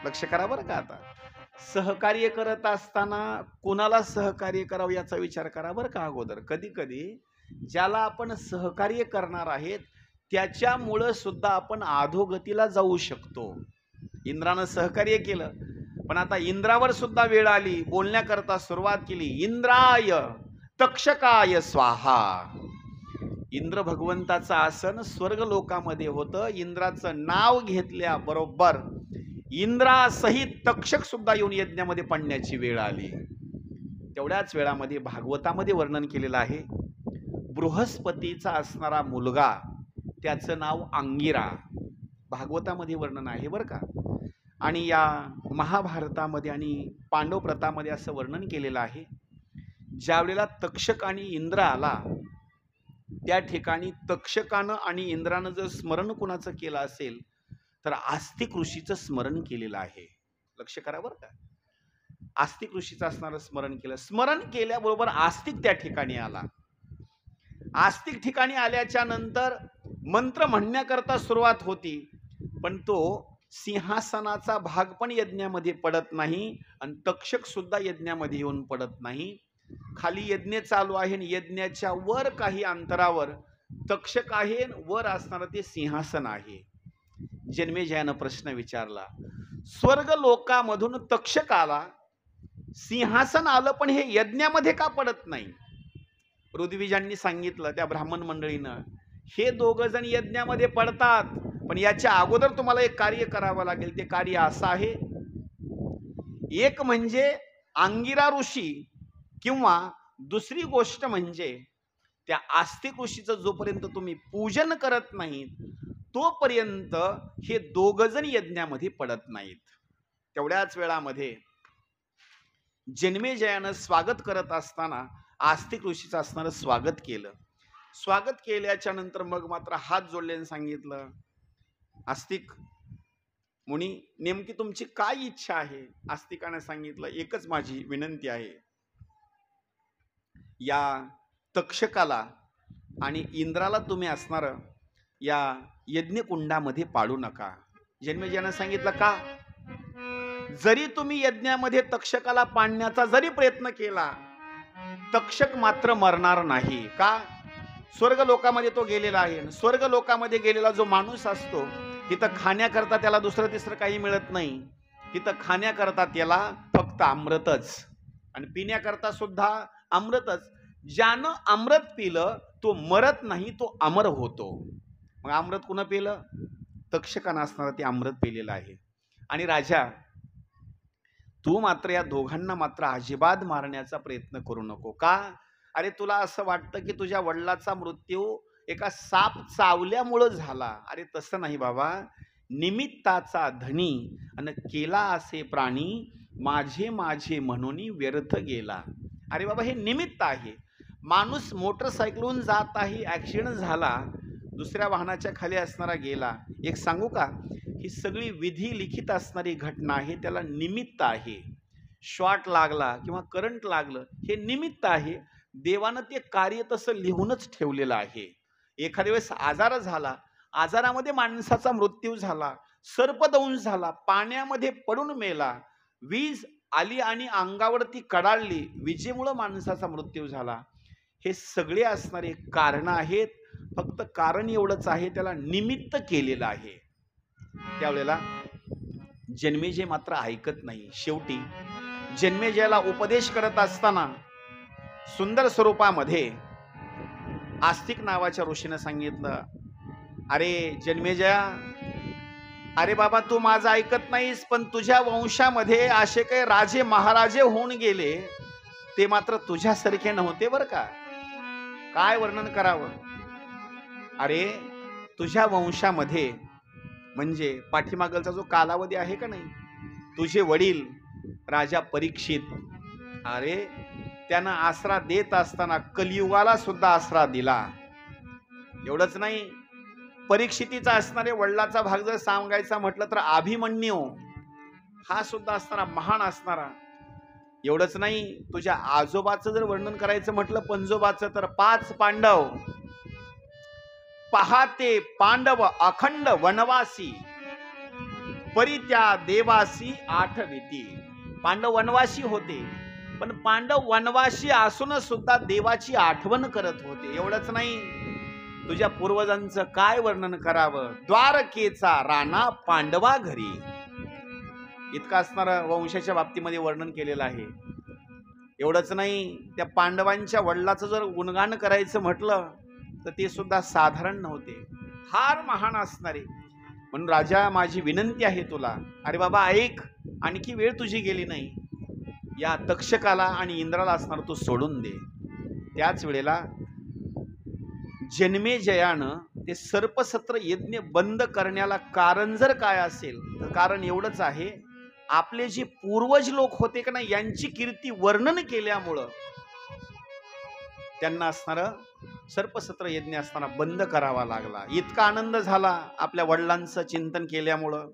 लक्ष करा बरं का. आता सहकार्य करत असताना कोणाला सहकार्य करावं याचा विचार करा बरं का अगोदर. कधी कधी ज्याला आपण सहकार्य करणार आहेत त्याच्यामुळं सुद्धा आपण अधोगतीला जाऊ शकतो. इंद्रानं सहकार्य केलं, पण आता इंद्रावर सुद्धा वेळ आली, बोलण्याकरता सुरुवात केली. इंद्राय तक्षकाय स्वाहा. इंद्र भगवंताचं आसन स्वर्ग लोकामध्ये होतं. इंद्राचं नाव घेतल्याबरोबर इंद्रासहित तक्षक सुद्धा येऊन यज्ञामध्ये पडण्याची वेळ आली. तेवढ्याच वेळामध्ये भागवतामध्ये वर्णन केलेलं आहे. बृहस्पतीचा असणारा मुलगा, त्याचं नाव अंगिरा, भागवतामध्ये वर्णन आहे बरं का. आणि या महाभारतामध्ये आणि पांडव प्रतामध्ये असं वर्णन केलेलं आहे, ज्यावेळेला तक्षक आणि इंद्र आला त्या ठिकाणी तक्षकानं आणि इंद्रानं जर स्मरण कुणाचं केलं असेल तर आस्तिक ऋषीचं स्मरण केलेलं आहे. लक्ष करा बरं का. आस्तिक ऋषीचं असणारं स्मरण केलं. स्मरण केल्याबरोबर आस्तिक त्या ठिकाणी आला. आस्तिक ठिकाणी आल्याच्या नंतर मंत्र म्हणण्याकरता सुरुवात होती, पण तो सिंहासनाचा भाग पण यज्ञामध्ये पडत नाही आणि तक्षक सुद्धा यज्ञामध्ये येऊन पडत नाही. खाली यज्ञ चालू आहे आणि यज्ञाच्या वर काही अंतरावर तक्षक आहे, वर असणारं ते सिंहासन आहे. जन्मेजयानं प्रश्न विचारला, स्वर्ग लोकामधून तक्षक आला, सिंहासन आलं, पण हे यज्ञामध्ये का पडत नाही? ऋद्विजांनी सांगितलं त्या ब्राह्मण मंडळीनं, हे दोघ जण यज्ञामध्ये पडतात, पण याच्या अगोदर तुम्हाला एक कार्य करावं लागेल. ते कार्य असं आहे, एक म्हणजे अंगिरा ऋषी, किंवा दुसरी गोष्ट म्हणजे त्या आस्तिक ऋषीचं जोपर्यंत तुम्ही पूजन करत नाही तोपर्यंत हे दोघ जण यज्ञामध्ये पडत नाहीत. तेवढ्याच वेळामध्ये जन्मेजयानं स्वागत करत असताना आस्तिक ऋषीचं असणारं स्वागत केलं. स्वागत केल्याच्या नंतर मग मात्र हात जोडल्याने सांगितलं, आस्तिक मुनी, नेमकी तुमची काय इच्छा आहे? आस्तिकाने सांगितलं, एकच माझी विनंती आहे, या तक्षकाला आणि इंद्राला तुम्ही असणार या यज्ञकुंडामध्ये पाडू नका. जन्मेजयानं सांगितलं, का? जरी तुम्ही यज्ञामध्ये तक्षकाला पाडण्याचा जरी प्रयत्न केला, तक्षक मात्र मरणार नाही. का? स्वर्ग लोकामध्ये तो गेलेला आहे. स्वर्ग लोकामध्ये गेलेला जो माणूस असतो तिथं खाण्याकरता त्याला दुसरं तिसरं काही मिळत नाही. तिथं खाण्याकरता त्याला फक्त अमृतच, आणि पिण्याकरता सुद्धा अमृतच. ज्यानं अमृत पिलं तो मरत नाही, तो अमर होतो. मग अमृत कुणा पिलं? तक्षकानं असणारं ते अमृत पिलेलं आहे. आणि राजा, तू मात्र या दोघांना मात्र अजिबात मारण्याचा प्रयत्न करू नको. का? अरे तुला असं वाटतं की तुझ्या वडिलाचा मृत्यू एका साप चावल्यामुळं झाला. अरे तसं नाही बाबा. निमित्ताचा धनी आणि केला असे प्राणी, माझे माझे म्हणून व्यर्थ गेला. अरे बाबा, हे निमित्त आहे. माणूस मोटरसायकलून जात आहे, ऍक्सिडेंट झाला, दुसऱ्या वाहनाच्या खाली असणारा गेला. एक सांगू का, ही सगळी विधी लिखित असणारी घटना आहे, त्याला निमित्त आहे. शॉर्ट लागला किंवा करंट लागलं, हे निमित्त आहे. देवानं ते कार्य तसं लिहूनच ठेवलेलं आहे. एखाद्या वेळेस आजार झाला, आजारामध्ये माणसाचा मृत्यू झाला, सर्पदंश झाला, पाण्यामध्ये पडून मेला, वीज आली आणि अंगावरती कडाळली, विजेमुळे माणसाचा मृत्यू झाला. हे सगळे असणारे कारण आहेत. फक्त कारण एवढंच आहे, त्याला निमित्त केलेलं आहे. त्यावेळेला जन्मेजय मात्र ऐकत नाही. शेवटी जन्मेजयाला उपदेश करत असताना सुंदर स्वरूपामध्ये आस्तिक नावाच्या ऋषीनं सांगितलं, अरे जन्मेजया, अरे बाबा, तू माझं ऐकत नाहीस, पण तुझ्या वंशामध्ये असे काही राजे महाराजे होऊन गेले, ते मात्र तुझ्यासारखे नव्हते बरं का. काय वर्णन करावं. अरे तुझ्या वंशामध्ये म्हणजे पाठीमागचा जो कालावधी आहे का नाही, तुझे वडील राजा परीक्षित, अरे त्यानं आसरा देत असताना कलियुगाला सुद्धा आसरा दिला. एवढंच नाही, परीक्षितीचा असणारे वडिलाचा भाग जर सांगायचा म्हटलं तर अभिमन्यू हा सुद्धा असणारा महान असणारा. एवढंच नाही, तुझ्या आजोबाचं जर वर्णन करायचं म्हटलं पंजोबाचं, तर 5 पांडव, पहाते पांडव अखंड वनवासी, परी त्या देवासी आठविती. पांडव वनवासी होते, पण पांडव वनवासी असून सुद्धा देवाची आठवण करत होते. एवढंच नाही, तुझ्या पूर्वजांचं काय वर्णन करावं. द्वारकेचा राणा पांडवा घरी, इतकं असणारं वंशाच्या बाबतीमध्ये वर्णन केलेलं आहे. एवढंच नाही, त्या पांडवांच्या वडिलाचं जर गुणगान करायचं म्हटलं तर ते सुद्धा साधारण नव्हते, फार महान असणारे. म्हणून राजा, माझी विनंती आहे तुला. अरे बाबा ऐक, आणखी वेळ तुझी गेली नाही. या तक्षकाला आणि इंद्राला असणार तू सोडून दे. त्याच वेळेला जन्मेजयानं ते सर्पसत्र यज्ञ बंद करण्याला कारण जर काय असेल तर कारण एवढंच आहे, आपले जे पूर्वज लोक होते का नाही, यांची कीर्ती वर्णन केल्यामुळं त्यांना असणार सर्पसत्र यज्ञ असताना बंद करावा लागला. इतका आनंद झाला आपल्या वडिलांचं चिंतन केल्यामुळं,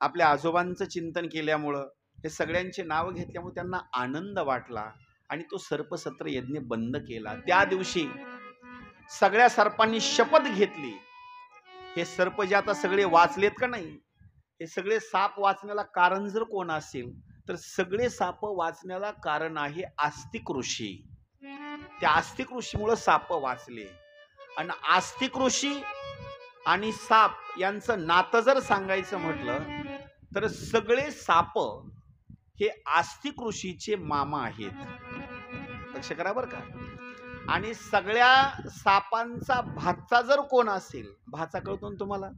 आपल्या आजोबांचं चिंतन केल्यामुळं, हे सगळ्यांचे नाव घेतल्यामुळे त्यांना आनंद वाटला आणि तो सर्पसत्र यज्ञ बंद केला. त्या दिवशी सगळ्या सर्पांनी शपथ घेतली, हे सर्प जे आता सगळे वाचलेत का नाही, हे सगळे साप वाचण्याला कारण जर कोण असेल तर सगळे साप वाचण्याला कारण आहे आस्तिक ऋषी. त्या आस्तिक ऋषीमुळे साप वाचले. आणि आस्तिक ऋषी आणि साप यांचं नातं जर सांगायचं म्हटलं तर सगळे साप हे आस्तिक ऋषीचे मामा आहेत. लक्ष करा बरं का. आणि सगळ्या सापांचा भाचा जर कोण असेल, भाचा कळतो ना तुम्हाला,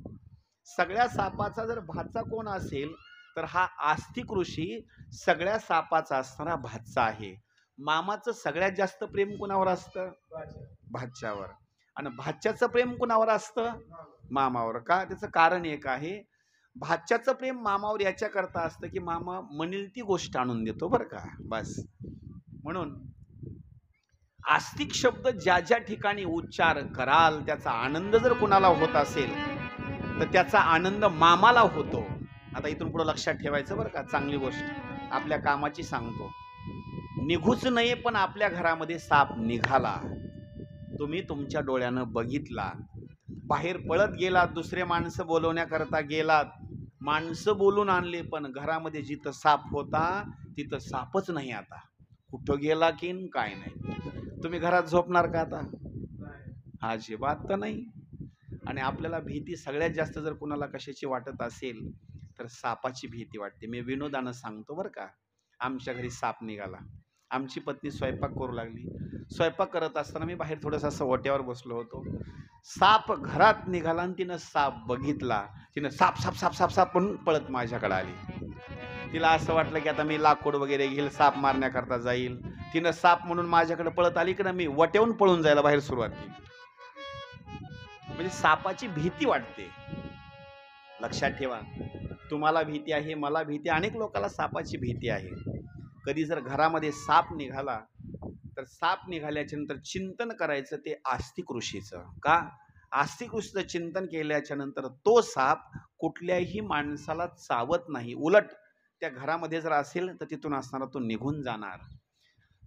सगळ्या सापाचा जर भाचा कोण असेल तर हा आस्तिक ऋषी सगळ्या सापाचा असणारा भाचा आहे. मामाचं सगळ्यात जास्त प्रेम कुणावर असतं? भाच्यावर. आणि भाच्याचं प्रेम कुणावर असतं? मामावर. का? त्याचं कारण एक आहे, भाच्याचं प्रेम मामावर याच्या करता असतं की मामा म्हणेल ती गोष्ट आणून देतो बरं का, बस. म्हणून आस्तिक शब्द ज्या ज्या ठिकाणी उच्चार कराल त्याचा आनंद जर कुणाला होत असेल तर त्याचा आनंद मामाला होतो. आता इथून पुढे लक्षात ठेवायचं बरं का, चांगली गोष्ट आपल्या कामाची सांगतो. निघूच नये पण आपल्या घरामध्ये साप निघाला, तुम्ही तुमच्या डोळ्यानं बघितला, बाहेर पळत गेलात, दुसरे माणसं बोलवण्याकरता गेलात, माणसं बोलून आणले, पण घरामध्ये जिथं साप होता तिथं सापच नाही. आता कुठं गेला की काय नाही. तुम्ही घरात झोपणार का आता? अजिबात तर नाही. आणि आपल्याला भीती सगळ्यात जास्त जर कुणाला कशाची वाटत असेल तर सापाची भीती वाटते. मी विनोदानं सांगतो बरं का, आमच्या घरी साप निघाला. आमची पत्नी स्वयंपाक करू लागली. स्वयंपाक करत असताना मी बाहेर थोडंसं असं ओट्यावर बसलो होतो. साप घरात निघाला आणि तिनं साप बघितला. तिनं साप साप साप साप साप म्हणून पळत माझ्याकडे आली. तिला असं वाटलं की आता मी लाकूड वगैरे घेईल, साप मारण्याकरता जाईल. तिनं साप म्हणून माझ्याकडे पळत आली की ना, मी वट्यावून पळून जायला बाहेर सुरुवात केली. म्हणजे सापाची भीती वाटते. लक्षात ठेवा, तुम्हाला भीती आहे, मला भीती, अनेक लोकांना सापाची भीती आहे. कधी जर घरामध्ये साप निघाला तर साप निघाल्याच्या नंतर चिंतन करायचं ते आस्तिक ऋषीचं. का? आस्तिक ऋषीचं चिंतन केल्याच्या नंतर तो साप कुठल्याही माणसाला चावत नाही, उलट त्या घरामध्ये जर असेल तर तिथून असणारा तो निघून जाणार.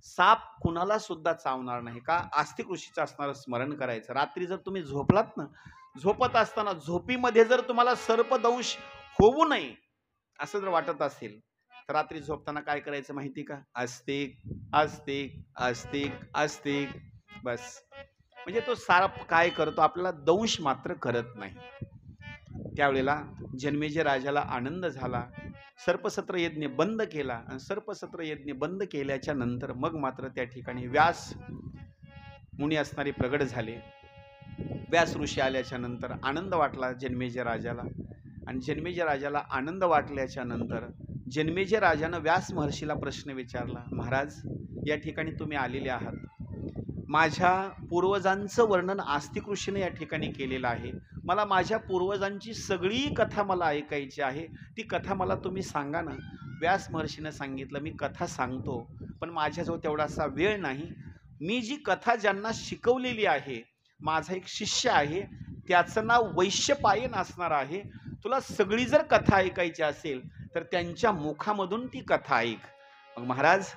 साप कुणाला सुद्धा चावणार नाही. का? आस्तिक ऋषीचं असणारं स्मरण करायचं. रात्री जर तुम्ही झोपलात ना, झोपत असताना झोपीमध्ये जर तुम्हाला सर्पदंश होऊ नये असं जर वाटत असेल तर रात्री झोपताना काय करायचं माहिती का? आस्तिक आस्तिक आस्तिक आस्तिक, बस. म्हणजे तो साप काय करतो, आपल्याला दंश मात्र करत नाही. त्यावेळेला जन्मेजय राजाला आनंद झाला. सर्पसत्र यज्ञ बंद केला आणि सर्पसत्र यज्ञ बंद केल्याच्या नंतर मग मात्र त्या ठिकाणी व्यास मुनी असणारे प्रगट झाले. व्यास ऋषी आल्याच्या नंतर आनंद वाटला जन्मेजय राजाला. आणि जन्मेजय राजाला आनंद वाटल्याच्या नंतर जन्मेजय राजानं व्यास महर्षीला प्रश्न विचारला, महाराज या ठिकाणी तुम्ही आलेले आहात, माझ्या पूर्वजांचं वर्णन आस्तिक ऋषीने या ठिकाणी केलेलं आहे, मला माझ्या पूर्वजांची सगळी कथा मला ऐकायची आहे, ती कथा मला तुम्ही सांगा ना. व्यास महर्षीनं सांगितलं, मी कथा सांगतो पण माझ्याजवळ तेवढासा वेळ नाही. मी जी कथा ज्यांना शिकवलेली आहे, माझा एक शिष्य आहे, त्याचं नाव वैश्यपायन असणार आहे. तुला सगळी जर कथा ऐकायची असेल तर त्यांच्या मुखामधून ती कथा ऐक. मग महाराज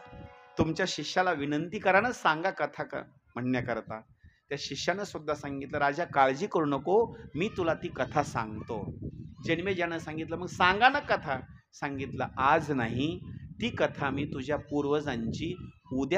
तुमच्या शिष्याला विनंती करा ना, सांगा कथा का म्हणण्याकरता. त्या शिष्यानं सुद्धा सांगितलं, राजा काळजी करू नको, मी तुला ती कथा सांगतो. जन्मेजयानं सांगितलं मग सांगा ना कथा. सांगितलं आज नाही, ती कथा मी तुझ्या पूर्वजांची उद्या